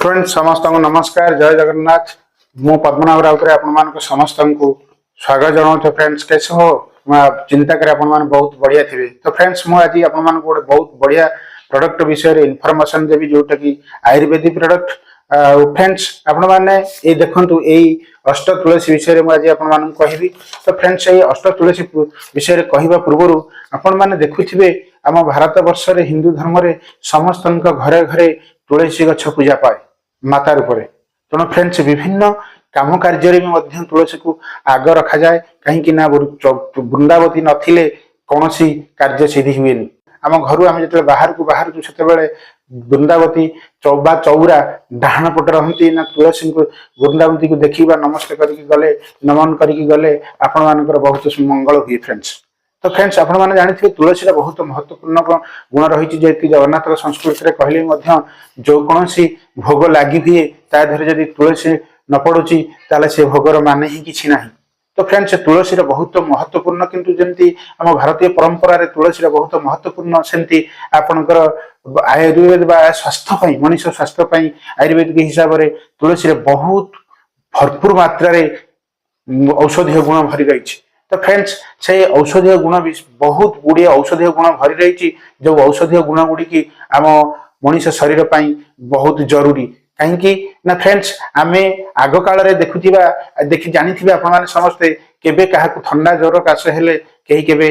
Friends समस्त को नमस्कार जय जगन्नाथ। मु पद्मनाभ राउत आपण समस्त को स्वागत जनाऊँ। फ्रेंड्स कैसे हो चिंता करे आपण बहुत बढ़िया थे। तो फ्रेंड्स मु आज आपण गोटे बहुत बढ़िया प्रोडक्ट विषय इनफॉरमेशन देवी जोटा कि आयुर्वेदिक प्रोडक्ट। फ्रेंड्स आपण मैंने ये देखु यही अष्ट तुलसी विषय में आज आपण कहबी। तो फ्रेंड्स ये अष्ट तुलसी विषय कहवा पूर्व आपण मैंने देखुवे आम भारत वर्ष हिंदू धर्म रे समस्त घरे घरे तुलसी गछ पूजा पाए माता रूप में। तेणु फ्रेंड्स विभिन्न काम कार्य में तुलसी को आग रखा जाए कहीं वृंदावती नथिले कौन सी कार्य सिद्धि हुए। आम घर आम जो बाहर को से वृंदावती चौबा चौरा डाहाण पटे रहती ना तुलसी को वृंदावती को देखा नमस्ते करके गले नमन करके गले आपण मानकर बहुत मंगल हुए। फ्रेंड्स तो फ्रेंड्स आपण मैंने जानी तुलसी बहुत महत्वपूर्ण गुण रही जगन्नाथ संस्कृति में कहले जो कौन सी भोग लगी हुए ताधर जदि तुलसी न पड़ुची ताले से भोगर माने ही किसी ना। तो फ्रेंड्स तुलसी बहुत महत्वपूर्ण किंतु जमती आम भारतीय परंपरा रे तुलसी बहुत महत्वपूर्ण सेमती आपणकर आयुर्वेद स्वास्थ्य मनुष्य स्वास्थ्य आयुर्वेदिक हिसाब से तुलसी बहुत भरपूर मात्रा औषधीय गुण भरी रही। तो फ्रेंड्स से औषधीय गुण भी बहुत गुड़े औषधीय गुण भरी रही जो औषधीय गुण गुड़ी आम मनुष्य शरीर पर बहुत जरूरी कहीं ना। फ्रेंड्स आमे आग काल रे देखी जानी आपण समस्ते केबे क्या ठंडा ज्वर काश हेले कहीं केबे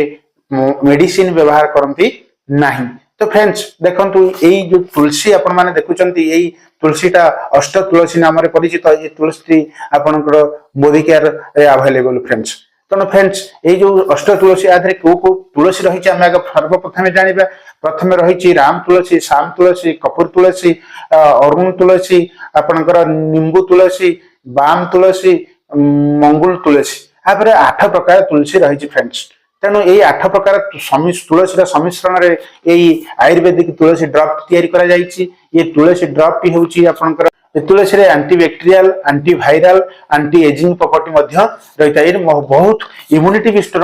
मेडिसिन व्यवहार करती नहीं। तो फ्रेंड्स देखंतु यही जो तुलसी आपण माने देखुचंती यही तुलसीटा अष्ट तुलसी नाम रे परिचित। ये तुलसी आपनकर मोदिकेयर रे अवेलेबल। फ्रेंड्स तेणु फ्रेंड्स ये जो अष्ट तुलसी आधे कौ कौ तुलसी रही सर्वप्रथम जाना। प्रथम रही राम तुलसी, श्याम तुलसी, कपूर तुलसी, अरुण तुलसी, आपणकर निंबू तुलसी, बाम तुलसी, मंगुल तुलसी। यापर 8 प्रकार तुलसी रही। फ्रेंड्स तेणु यही 8 प्रकार तुलसी सम्मिश्रण रे यही आयुर्वेदिक तुलसी ड्रप तैयारी करा जायछि। ये तुलसी ड्रप टी होउछि आपणकर तुलसी रे एंटीबैक्टेरियल, एंटीवायरल, एंटी एजिंग प्रॉपर्टी रही है। बहुत इम्यूनिटी बिस्टर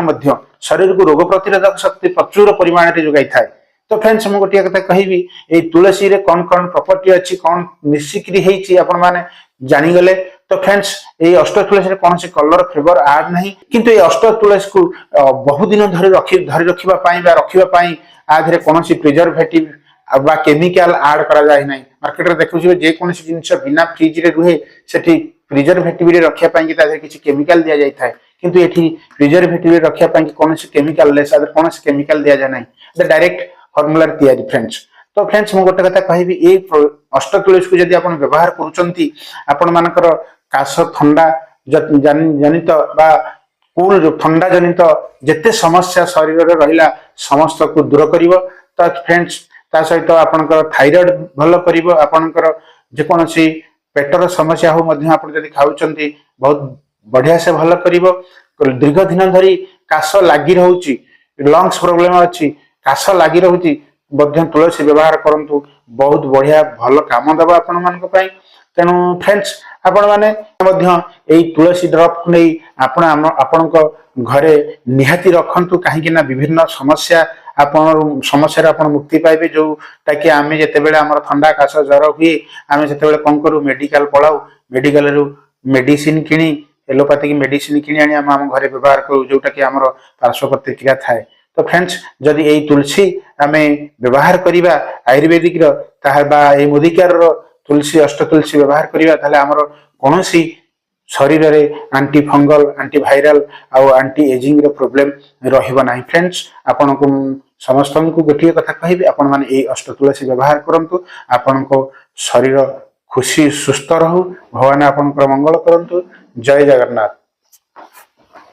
शरीर को रोग प्रतिरोधक शक्ति प्रचुर परिमाण में जोगाई थाए। तो फ्रेंड्स मुझे गोटे कथा कहबी ये तुलसी रे कौन कौन प्रॉपर्टी अच्छी कौन मिसिक्री होती आपण मैंने जानीगले। तो फ्रेंड्स ये अष्ट तुलसी कौन से कलर फ्लेवर आड नहीं किंतु ये अष्ट तुलसी को बहुत दिन धरी रखापी आधे कौन प्रिजर्वेटिव बा केमिकल आड करा जाए नहीं। मार्केट रे देखुछिबे जे कोन सी जिंस बिना फ्रिज रे रुहे सेठी प्रिजर्वेटिव रे रखिया पाई कि तादे किछि केमिकल दिया जाय थाए किंतु एठी प्रिजर्वेटिव रे रखिया पाई कि कोन सी केमिकल लेस आदर कोन सी केमिकल दिया जाय नहीं द डायरेक्ट फार्मूला तैयारी। फ्रेंड्स तो फ्रेंड्स मु गोटे कथा कहबी ए अष्ट तुलसी को जदि आपण व्यवहार करूचंती आपण मानकर काश ठंडा जनित बा कूल जो ठंडा जनित जेते समस्या शरीर रे रहिला समस्त को दूर करिवो। तो फ्रेंड्स ता सहित आपनकर थायराइड भल करिवो, आपनकर जे कोनसी पेटर समस्या हो मध्य आपण जदि खाउचंती बहुत बढ़िया से भल करिवो। दीर्घ दिन धरी काश लागि रहउची, लंग्स प्रॉब्लम अछि, काश लागि रहउची मध्य तुलसी व्यवहार करंतु बहुत बढ़िया भल काम दबा आपण मानक पई। तेणु फ्रेंड्स आपण माने मध्य एई तुलसी ड्रॉप नै आपणक घरे निहाती रखंतु कहीं ना विभिन्न समस्या आपण समस्या आपण मुक्ति पाइबे। जोटा कि आम जिते बड़े आम ठंडा काश ज्वर हुए आम से कौन करूँ मेडिकल पलाऊ मेडिकल रु मेडिसिन किणी एलोपैथिक मेडिसिन किणी आनी आम घरे व्यवहार करूँ जोटा कि आम पार्श्व प्रतिक्रिया थाए। तो फ्रेंड्स जदि यही तुलसी आम व्यवहार करवा आयुर्वेदिक मोदिकार तुलसी अष्ट तुलसी व्यवहार करवा ताले आमर कौन सी शरीर रे एंटी फंगल, एंटीवायरल आउ एंटी एजिंग रो प्रॉब्लम रहिबो नाही। फ्रेंड्स आपण को समस्त को गोटे कथा कहबी आपण माने ए अष्ट तुलसी व्यवहार करंतु आपण को शरीर खुशी सुस्थ रहू। भगवान आपण मंगल करंतु। जय जगन्नाथ।